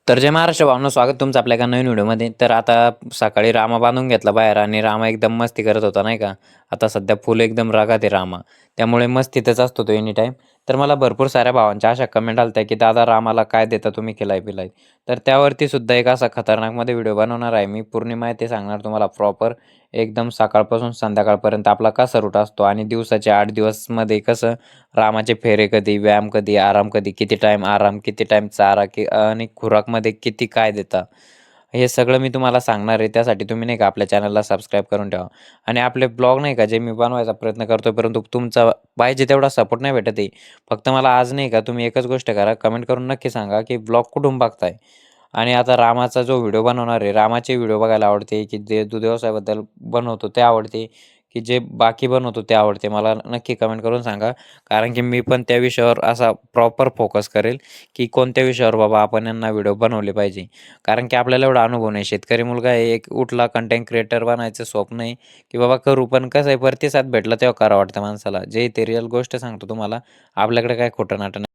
तर जय महाराष्ट्र भावनो, स्वागत तुमचं आपल्या एका नवीन व्हिडिओमध्ये. तर आता सकाळी रामा बांधून घेतला बाहेर आणि रामा एकदम मस्ती करत होता नाही का. आता सध्या फुल एकदम रागात आहे रामा, त्यामुळे मस्तीतच असतो तो एनी टाईम. तर मला भरपूर साऱ्या भावांच्या अशा कमेंट आल्या की दादा रामाला काय देता तुम्ही खिलाई पिलाई. तर त्यावरती सुद्धा एक असा खतरनाकमध्ये व्हिडिओ बनवणार आहे मी. पूर्ण माहिती सांगणार तुम्हाला प्रॉपर, एकदम सकाळपासून संध्याकाळपर्यंत आपला कसा रूट असतो आणि दिवसाचे 8 दिवसमध्ये कसं रामाचे फेरे कधी, व्यायाम कधी, आराम कधी, किती टाईम आराम, किती टाईम चारा आणि खुराकमध्ये किती काय देता. हे सगळं मी तुम्हाला सांगणार आहे. त्यासाठी तुम्ही नाही का आपल्या चॅनलला सबस्क्राईब करून ठेवा. आणि आपले ब्लॉग नाही का जे मी बनवायचा प्रयत्न करतोय, परंतु तुमचा पाहिजे तेवढा सपोर्ट नाही भेटत आहे. फक्त मला आज नाही का तुम्ही एकच गोष्ट करा, कमेंट करून नक्की सांगा की ब्लॉग कुठून बघताय. आणि आता रामाचा जो व्हिडिओ बनवणार आहे, रामाचे व्हिडिओ बघायला आवडते की जे दूध व्यवसायाबद्दल बनवतो ते आवडते, की जे बाकी बनवतो ते आवडते. मला नक्की कमेंट करून सांगा. कारण की मी पण त्या विषयावर असा प्रॉपर फोकस करेल, की कोणत्या विषयावर बाबा आपण यांना व्हिडिओ बनवले पाहिजे. कारण की आपल्याला एवढा अनुभव नाही. शेतकरी मुलगा आहे, एक उठला कंटेंट क्रिएटर बनायचं स्वप्न आहे, की बाबा करू. पण कसं आहे, प्रतिसाद भेटला तेव्हा करावं वाटतं माणसाला. जे ते रिअल गोष्ट सांगतो तुम्हाला. आपल्याकडे काय खोटं नाटं नाही.